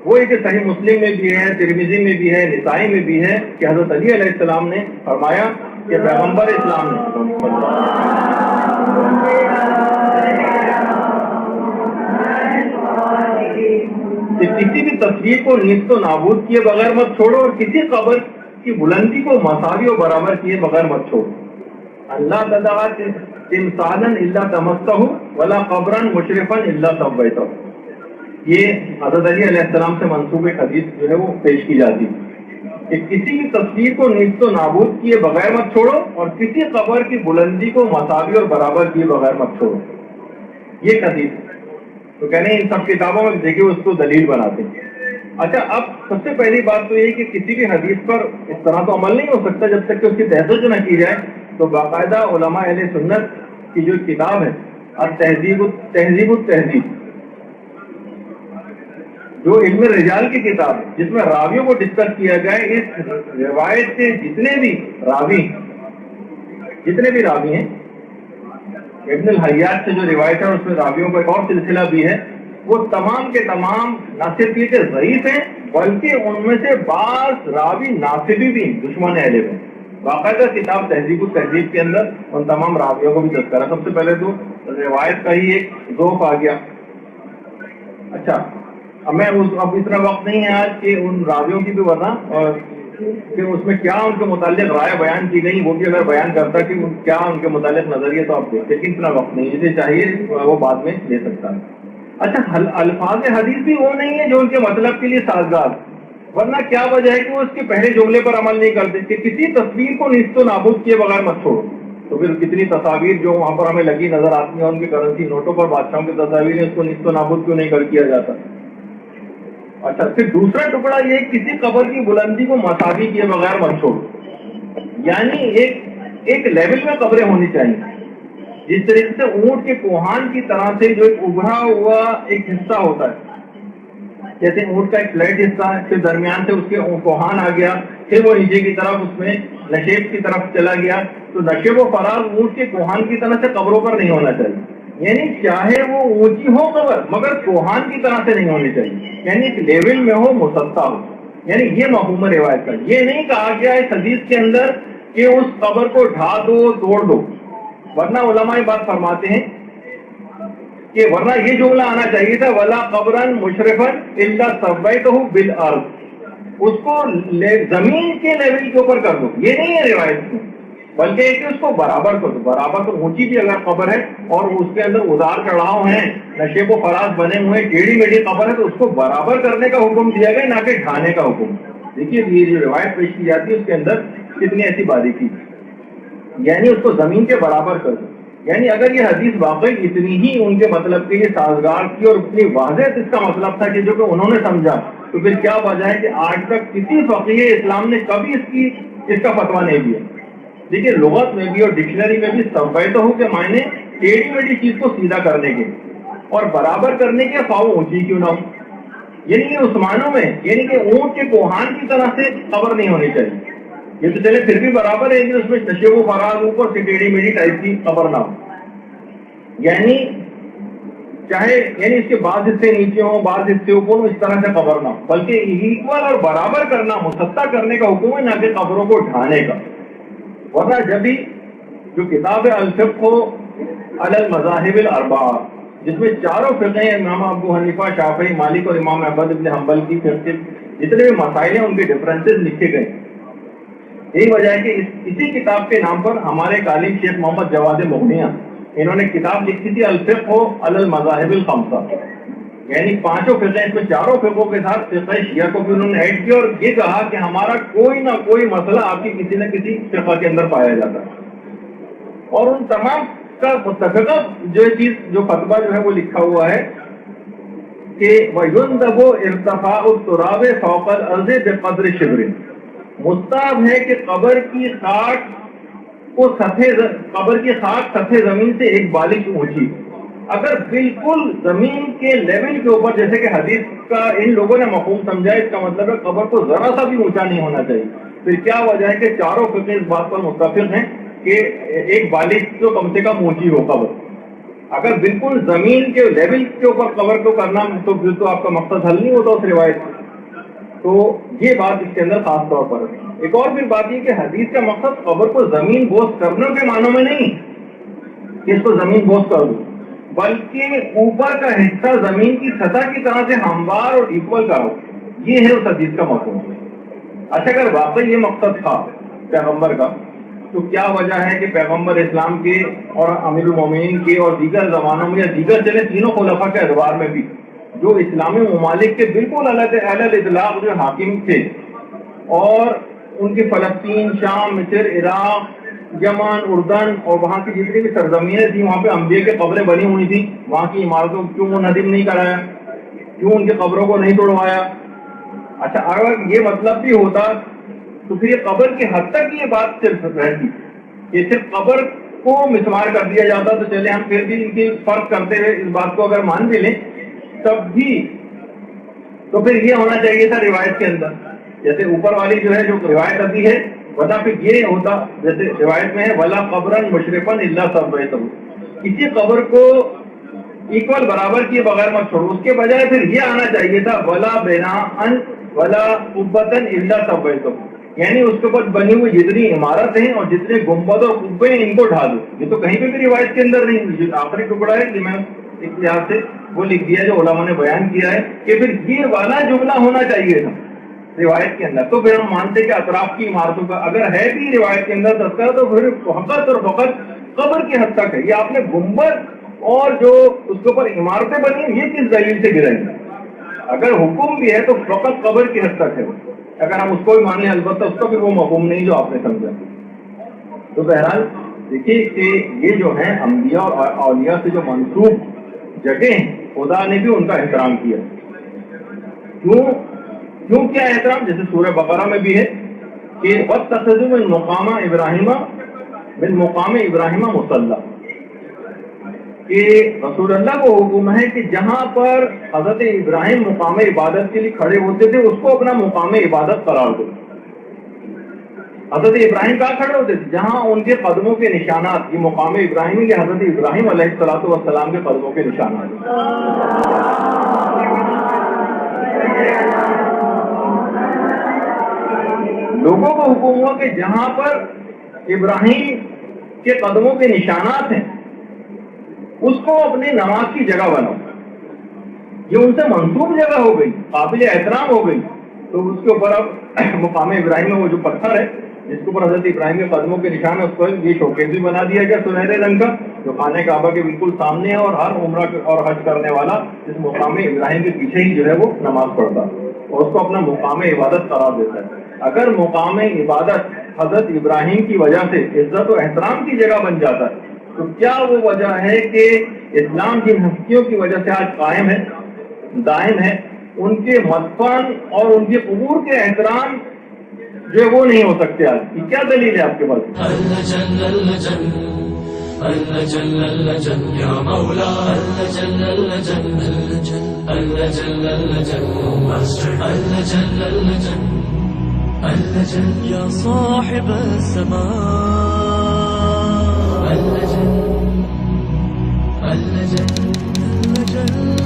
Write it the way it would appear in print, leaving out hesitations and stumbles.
وہ ایک صحیح مسلم میں بھی ہے، ترمذی میں بھی ہے، نسائی میں بھی ہے کہ حضرت علی علیہ السلام نے فرمایا کہ پیغمبر اسلام کہ کسی بھی تصویر کو نیست و نابود کیے بغیر مت چھوڑو اور کسی قبر کی بلندی کو مساوی و برابر کیے بغیر مت چھوڑو. اللہ تدعا تمثالا الا تمسہ ولا قبرا مشرفا الا سویتہ. یہ حضرت علی علیہ السلام سے منسوب ایک حدیث جو ہے وہ پیش کی جاتی کہ کسی بھی تصویر کو نیست و نابود کیے بغیر مت چھوڑو اور کسی قبر کی بلندی کو مساوی اور برابر کیے بغیر مت چھوڑو. یہ حدیث تو کہنے ان سب کتابوں میں دیکھیں اس کو دلیل بناتے ہیں. اچھا، اب سب سے پہلی بات تو یہ کہ کسی بھی حدیث پر اس طرح تو عمل نہیں ہو سکتا جب تک کہ اس کی تحقیق نہ کی جائے. تو باقاعدہ علماء اہل سنت کی جو کتاب ہے تہذیب التہذیب، جو علم رجال کی کتاب ہے جس میں راویوں کو ڈسکس کیا گیا، اس روایت سے جتنے بھی راوی ہیں، ابن الحیات سے جو روایت ہے اس میں راویوں کا ایک اور سلسلہ بھی ہے، وہ تمام کے تمام نہ صرف یہ کہ ضعیف ہیں بلکہ ان میں سے بعض راوی ناصبی بھی دشمن اہل ہیں. باقاعدہ کتاب تہذیب التہذیب کے اندر ان تمام راویوں کو بھی تذکرہ. سب سے پہلے تو روایت کا ہی ایک ذوق آ گیا. اچھا، اب اتنا وقت نہیں ہے آج کہ ان راویوں کی بھی ورنہ اور کہ اس میں کیا ان کے متعلق رائے بیان کی گئی وہ بھی اگر بیان کرتا کہ کیا ان کے متعلق نظریہ تو آپ دیکھتے، لیکن اتنا وقت نہیں، جسے چاہیے وہ بعد میں لے سکتا ہے. اچھا، الفاظ حدیث بھی وہ نہیں ہے جو ان کے مطلب کے لیے سازگار، ورنہ کیا وجہ ہے کہ وہ اس کے پہلے جملے پر عمل نہیں کرتے کہ کسی تصویر کو نیست و نابود کیے بغیر مت چھوڑو. تو پھر کتنی تصاویر جو وہاں پر ہمیں لگی نظر آتی ہیں ان کے کرنسی نوٹوں پر بادشاہوں کی تصاویر ہیں، اس کو نیست و نابود کیوں نہیں کیا جاتا. اچھا، پھر دوسرا ٹکڑا یہ کسی قبر کی بلندی کو مساوی کیے بغیر مت چھوڑو، یعنی ایک لیول میں قبریں ہونی چاہیے. جس طریقے سے اونٹ کے کوہان کی طرح سے جو ایک ابھرا ہوا ایک حصہ ہوتا ہے، جیسے اونٹ کا ایک فلیٹ حصہ ہے، پھر درمیان سے اس کے کوہان آ گیا، پھر وہ نیچے کی طرف اس میں نشیب کی طرف چلا گیا. تو نشیب و فراز اونٹ کے کوہان کی طرح سے قبروں پر نہیں ہونا چاہیے، یعنی چاہے وہ اونچی ہو قبر مگر کوہان کی طرح سے نہیں ہونی چاہیے، یعنی ایک لیول میں ہو، مسطح ہو. یعنی یہ مفہوم روایت کا. یہ نہیں کہا گیا اس حدیث کے اندر کہ اس قبر کو ڈھا دو، توڑ دو، ورنہ علماء یہ بات فرماتے ہیں کہ ورنہ یہ جملہ آنا چاہیے تھا ولا قبرا مشرفا الا سویتہ بالارض، اس کو زمین کے لیول کے اوپر کر دو. یہ نہیں ہے روایت، بلکہ ایک اس کو برابر کر دو. برابر تو اونچی بھی اگر قبر ہے اور اس کے اندر ادار چڑھاؤ ہیں، نشیب و فراز بنے ہوئے، ٹیڑھی میڑھی قبر ہے، تو اس کو برابر کرنے کا حکم دیا گیا، نہ کہ ڈھانے کا حکم. دیکھیے یہ جو روایت پیش کی جاتی ہے اس کے اندر کتنی ایسی باریکی، یعنی اس کو زمین کے برابر کر دو. یعنی اگر یہ حدیث واقعی اتنی ہی ان کے مطلب کے لیے سازگار تھی اور اتنی واضح اس کا مطلب تھا کہ جو کہ انہوں نے سمجھا، تو پھر کیا وجہ ہے کہ آج تک کسی فقیہ اسلام نے کبھی اس کا فتویٰ نہیں دیا. دیکھیے لغت میں بھی اور ڈکشنری میں بھی سویتہ کے معنی ٹیڑھی میڑھی چیز کو سیدھا کرنے کے اور برابر کرنے کے، خواہ اونچی کیوں نہ ہو. یعنی کہ عثمانوں میں یعنی کہ اونٹ کے کوہان کی طرح سے قبر نہیں ہونی چاہیے. یہ تو چلے پھر بھی برابر ہے کہ اس میں نشیب و فراز اوپر سے ٹیڑھی میڑھی ٹائپ کی قبر نہ ہو، یعنی چاہے یعنی اس کے بعض حصے نیچے ہوں، بعض حصے اوپر ہوں، اس طرح سے قبر نہ ہو، بلکہ ایکول اور برابر کرنا، مسطح کرنے کا حکم ہے، نہ کہ قبروں کو ڈھانے کا. ورنہ جب بھی جو کتاب ہے الفقہ علی المذاہب الاربعہ، جس میں چاروں فقہ امام ابو حنیفہ، شافعی، مالک اور امام احمد بن حنبل کی فقہ جتنے بھی مسائل ہیں ان کے ڈفرینسز لکھے گئے. یہی وجہ ہے کہ اسی کتاب کے نام پر ہمارے قالب شیخ محمد جواد مغنیہ انہوں نے کتاب لکھی تھی الفقہ علی المذاہب الخمسہ، یعنی پانچوں فقہ، اس میں چاروں فقہوں کے ساتھ فقہ شیعہ کو بھی انہوں نے ایڈ کیا اور یہ کہا کہ ہمارا کوئی نہ کوئی مسئلہ آپ کی کسی نہ کسی فقہ کے اندر پایا جاتا ہے. اور ان تمام کا متفقہ جو چیز جو فتویٰ جو ہے وہ لکھا ہوا ہے کہ وَيُنْدَبُ ارْتِفَاعُ التُّرَابِ فَوْقَ الْأَرْضِ بِقَدْرِ شِبْرٍ، مستحب ہے کہ قبر کی خاک سطح زمین سے ایک بالش اونچی. اگر بالکل زمین کے لیول کے اوپر، جیسے کہ حدیث کا ان لوگوں نے مفہوم سمجھا، اس کا مطلب ہے قبر کو ذرا سا بھی اونچا نہیں ہونا چاہیے. پھر کیا وجہ ہے کہ چاروں فقہ اس بات پر متفق ہیں کہ ایک بالش تو کم سے کم اونچی ہو قبر. اگر بالکل زمین کے لیول کے اوپر قبر کو کرنا تو پھر تو آپ کا مقصد حل نہیں ہوتا اس روایت سے. تو یہ بات اس کے اندر خاص طور پر ہے. ایک اور پھر بات یہ کہ حدیث کا مقصد قبر کو زمین بوس کرنے کے معنوں میں نہیں کہ اس کو زمین بوس کر دو، بلکہ اوپر کا حصہ زمین کی سطح کی طرح سے ہموار اور ایکول کرو. یہ ہے اس حدیث کا مفہوم. اچھا، اگر واقعی یہ مقصد تھا پیغمبر کا تو کیا وجہ ہے کہ پیغمبر اسلام کے اور امیر المومنین کے اور دیگر زمانوں میں یا دیگر چلے تینوں خلفاء کے ادوار میں بھی جو اسلامی ممالک کے بالکل اعلی اطلاق جو حاکم تھے اور ان کی فلسطین، شام، مصر، عراق، یمن، اردن اور وہاں کی جتنی بھی سرزمینیں تھیں وہاں پہ انبیاء کی قبریں بنی ہوئی تھیں، وہاں کی عمارتوں کیوں منہدم نہیں کرایا، کیوں ان کی قبروں کو نہیں توڑوایا؟ اچھا، اگر یہ مطلب بھی ہوتا تو پھر یہ قبر کی حد تک یہ بات صرف رہتی کہ صرف قبر کو مسمار کر دیا جاتا تو چلے ہم پھر بھی ان کی فرق کرتے ہوئے اس بات کو اگر مان بھی لیں تب بھی تو پھر یہ ہونا چاہیے تھا روایت کے اندر، جیسے اوپر والی جو ہے جو روایت ابھی ہے ولا پھر یہ ہوتا جیسے روایت میں ہے ولا قبرن مشرفن الا سویتہ، کسی قبر کو ایکول برابر کیے بغیر مت چھوڑو. اس کے بجائے پھر یہ آنا چاہیے تھا ولا بناء ولا قبۃ الا سویتہ، یعنی اس کے اوپر بنی ہوئی جتنی عمارت ہیں اور جتنے گنبد اور قبے ہیں ان کو ڈھا دو. یہ تو کہیں پہ بھی روایت کے اندر نہیں. جو آخری ٹکڑا ہے کہ میں ایک لحاظ سے وہ لکھ دیا جو علماء نے بیان کیا ہے کہ پھر یہ والا جملہ ہونا چاہیے تھا روایت کے اندر. تو پھر ہم مانتے کہ اطراف کی عمارتوں کا اگر ہے بھی روایت کے اندر تذکرہ تو پھر فقط اور فقط قبر کی حد تک ہے. یہ آپ نے گنبد اور جو اس کے اوپر عمارتیں بنی ہیں یہ کس دلیل سے گرائی؟ اگر حکم بھی ہے تو فقط قبر کی حد تک ہے. اگر ہم اس کو بھی مان لیں البتہ اس کا بھی وہ مفہوم نہیں جو آپ نے سمجھا. تو بہرحال دیکھیے کہ یہ جو ہیں انبیاء اور اولیاء سے جو منسوب جگہ ہیں خدا نے بھی ان کا احترام کیا. کیوں کیا احترام؟ جیسے سورہ بقرہ میں بھی ہے کہ وَاتَّخَذُوا مِن مقام ابراہیم مصلی، کہ رسول اللہ کو حکم ہے کہ جہاں پر حضرت ابراہیم مقام عبادت کے لیے کھڑے ہوتے تھے اس کو اپنا مقام عبادت قرار دو. حضرت ابراہیم کہاں کھڑے ہوتے تھے؟ جہاں ان کے قدموں کے نشانات، یہ مقام ابراہیم کے حضرت ابراہیم علیہ الصلوۃ والسلام کے قدموں کے نشانات. لوگوں کو حکم ہوا کہ جہاں پر ابراہیم کے قدموں کے نشانات ہیں اس کو اپنی نماز کی جگہ بناؤ. یہ ان سے منسوب جگہ ہو گئی، قابل احترام ہو گئی. تو اس کے اوپر اب مقام ابراہیم میں وہ جو پتھر ہے جس کے اوپر حضرت ابراہیم کے قدموں کے نشان ہے اس کو یہ شوکیس بھی بنا دیا گیا سنہرے رنگ کا جو خانہ کعبہ کے بالکل سامنے ہے، اور ہر عمرہ اور حج کرنے والا اس مقام ابراہیم کے پیچھے ہی جو ہے وہ نماز پڑھتا اور اس کو اپنا مقام عبادت قرار دیتا ہے. اگر مقام عبادت حضرت ابراہیم کی وجہ سے عزت و احترام کی جگہ بن جاتا ہے تو کیا وہ وجہ ہے کہ اسلام جن ہستیوں کی وجہ سے آج قائم ہے، دائم ہے، ان کے مدفن اور ان کے قبور کے احترام جو وہ نہیں ہو سکتے؟ آج کی کیا دلیل ہے آپ کے پاس؟ اللہ جل اللہ جل اللہ جل اللہ جل یا مولا اللہ جل اللہ جل اللہ جل اللہ جل اللہ جل اللہ جل اللہ جل یا صاحب السماء اللہ جل اللہ جل اللہ جل